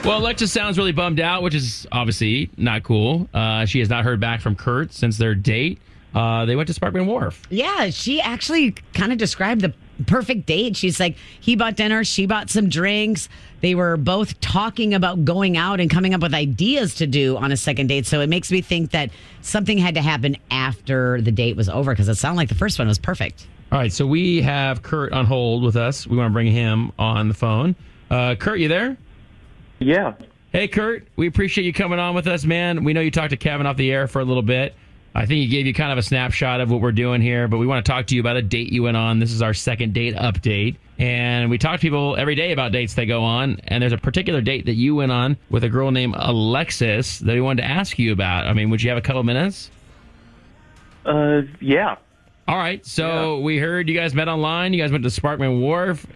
Well, Alexis sounds really bummed out, which is obviously not cool. She has not heard back from Kurt since their date. They went to Sparkman Wharf. Yeah, she actually kind of described the perfect date. She's like, he bought dinner, she bought some drinks. They were both talking about going out and coming up with ideas to do on a second date. So it makes me think that something had to happen after the date was over because it sounded like the first one was perfect. All right, so we have Kurt on hold with us. We want to bring him on the phone. Kurt, you there? Yeah. Hey, Kurt, we appreciate you coming on with us, man. We know you talked to Kevin off the air for a little bit. I think he gave you kind of a snapshot of what we're doing here, but we want to talk to you about a date you went on. This is our second date update. And we talk to people every day about dates they go on. And there's a particular date that you went on with a girl named Alexis that we wanted to ask you about. I mean, would you have a couple minutes? Yeah. All right. So we heard you guys met online. You guys went to Sparkman Wharf.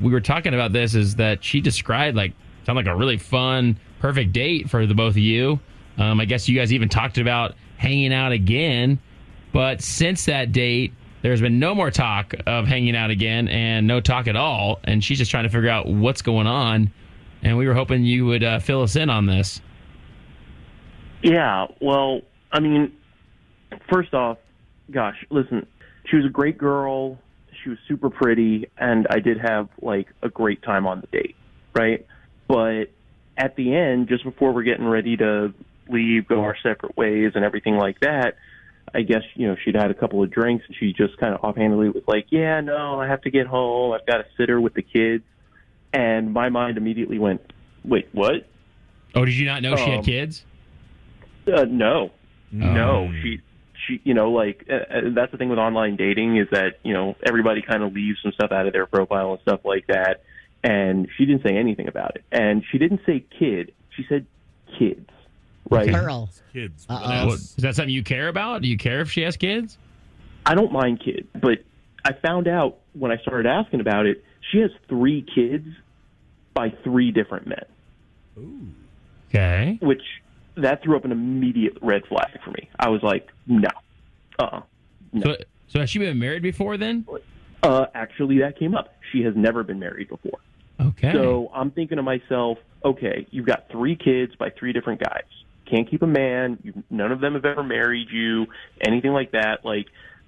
We were talking about this is that she described sounded like a really fun, perfect date for the both of you. I guess you guys even talked about hanging out again. But since that date, there's been no more talk of hanging out again and no talk at all. And she's just trying to figure out what's going on. And we were hoping you would fill us in on this. Yeah. Well, I mean, first off, gosh, listen, she was a great girl. She was super pretty. And I did have, a great time on the date, right? But at the end, just before we're getting ready to leave, go our separate ways and everything like that, I guess, she'd had a couple of drinks and she just kind of offhandedly was like, yeah, no, I have to get home. I've got to sit her with the kids. And my mind immediately went, wait, what? Oh, did you not know she had kids? No. No. She that's the thing with online dating is that, everybody kind of leaves some stuff out of their profile and stuff like that. And she didn't say anything about it. And she didn't say kid. She said kids. Right. Girl. Kids. Is that something you care about? Do you care if she has kids? I don't mind kids, but I found out when I started asking about it, she has 3 kids by 3 different men. Ooh. Okay. Which, that threw up an immediate red flag for me. I was like, no. No. So has she been married before then? Actually, that came up. She has never been married before. Okay. So I'm thinking to myself, okay, you've got 3 kids by 3 different guys. Can't keep a man. None of them have ever married you, anything like that.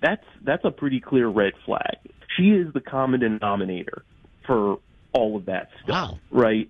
That's a pretty clear red flag. She is the common denominator for all of that stuff, right?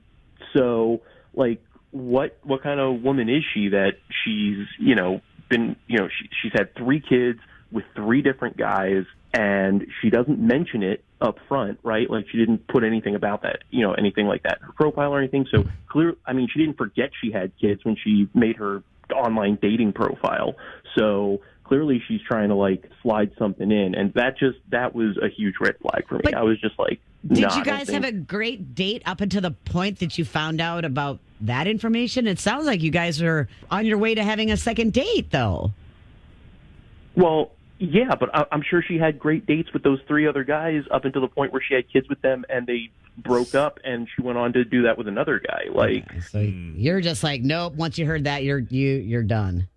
So, what kind of woman is she that she's, she's had 3 kids with 3 different guys, and she doesn't mention it up front, right? She didn't put anything about that, anything like that in her profile or anything. So she didn't forget she had kids when she made her online dating profile. So clearly she's trying to slide something in. And that was a huge red flag for me. But I was just like, did you guys have a great date up until the point that you found out about that information? It sounds like you guys are on your way to having a second date, though. Well, yeah, but I'm sure she had great dates with those 3 other guys up until the point where she had kids with them and they broke up and she went on to do that with another guy. So you're just like, nope, once you heard that, you're done.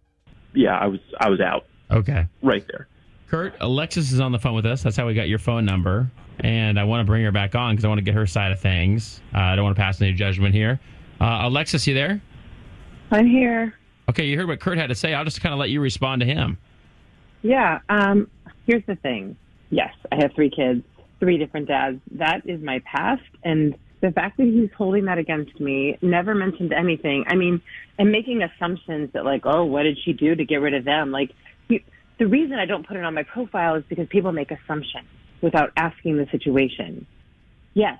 Yeah, I was out. Okay. Right there. Kurt, Alexis is on the phone with us. That's how we got your phone number. And I want to bring her back on because I want to get her side of things. I don't want to pass any judgment here. Alexis, you there? I'm here. Okay, you heard what Kurt had to say. I'll just kind of let you respond to him. Yeah. Here's the thing. Yes, I have 3 kids, 3 different dads. That is my past. And the fact that he's holding that against me, never mentioned anything. I mean, and making assumptions that what did she do to get rid of them? The reason I don't put it on my profile is because people make assumptions without asking the situation. Yes,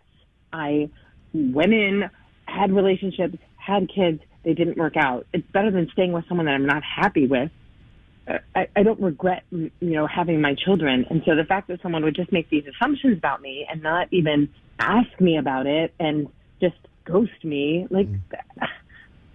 I went in, had relationships, had kids. They didn't work out. It's better than staying with someone that I'm not happy with. I don't regret, having my children. And so the fact that someone would just make these assumptions about me and not even ask me about it and just ghost me,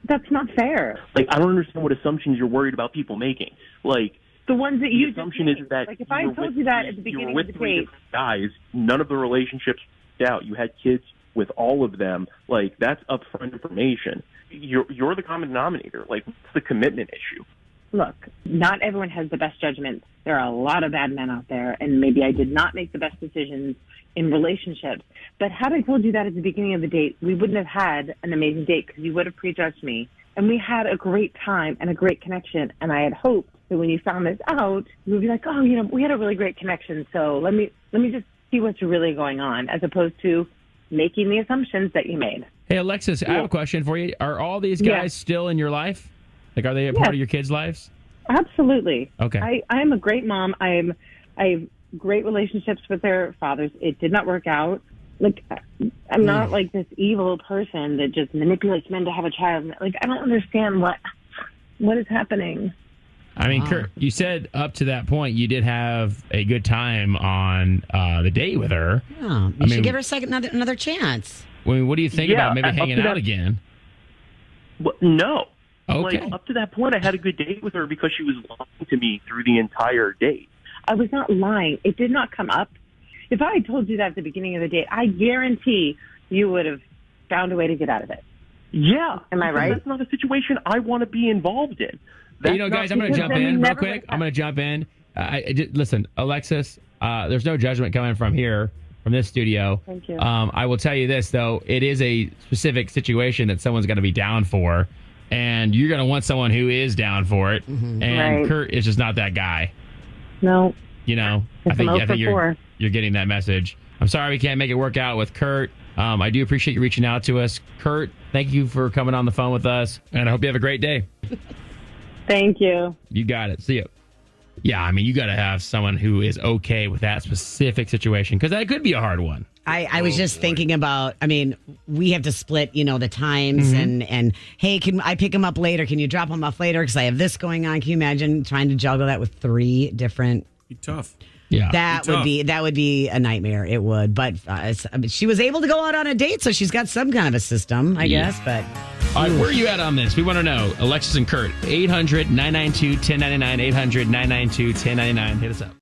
that's not fair. I don't understand what assumptions you're worried about people making. The ones that you the assumption is that if I told you that at the beginning of the date, guys, none of the relationships worked out. You had kids with all of them. That's upfront information. You're the common denominator. What's the commitment issue? look, not everyone has the best judgment. There are a lot of bad men out there, and maybe I did not make the best decisions in relationships. But had I told you that at the beginning of the date, we wouldn't have had an amazing date because you would have prejudged me. And we had a great time and a great connection. And I had hoped that when you found this out, you would be like, oh, we had a really great connection. So let me just see what's really going on, as opposed to making the assumptions that you made. Hey, Alexis, I have a question for you. Are all these guys still in your life? Like, are they a part of your kids' lives? Absolutely. Okay. I am a great mom. I have great relationships with their fathers. It did not work out. Like, I'm not like this evil person that just manipulates men to have a child. Like, I don't understand what is happening. I mean, Kurt, you said up to that point you did have a good time on the date with her. Yeah, you should give her another chance. I mean, what do you think about maybe hanging out again? Well, no. Okay. Like, up to that point, I had a good date with her because she was lying to me through the entire date. I was not lying. It did not come up. If I had told you that at the beginning of the date, I guarantee you would have found a way to get out of it. Yeah. Am I right? That's not a situation I want to be involved in. Guys, I'm going to jump in real quick. I'm going to jump in. Listen, Alexis, there's no judgment coming from here, from this studio. Thank you. I will tell you this, though. It is a specific situation that someone's going to be down for, and you're going to want someone who is down for it. Mm-hmm. And Kurt is just not that guy. No. I think you're getting that message. I'm sorry we can't make it work out with Kurt. I do appreciate you reaching out to us. Kurt, thank you for coming on the phone with us, and I hope you have a great day. Thank you. You got it. See you. Yeah, I mean, you got to have someone who is okay with that specific situation, because that could be a hard one. I was just thinking about, I mean, we have to split, the times and hey, can I pick him up later? Can you drop him off later? Because I have this going on. Can you imagine trying to juggle that with 3 different? Be tough. Yeah, that would be a nightmare. It would, but she was able to go out on a date, so she's got some kind of a system, I guess. But all right, where are you at on this? We want to know. Alexis and Kurt, 800-992-1099, 800-992-1099. Hit us up.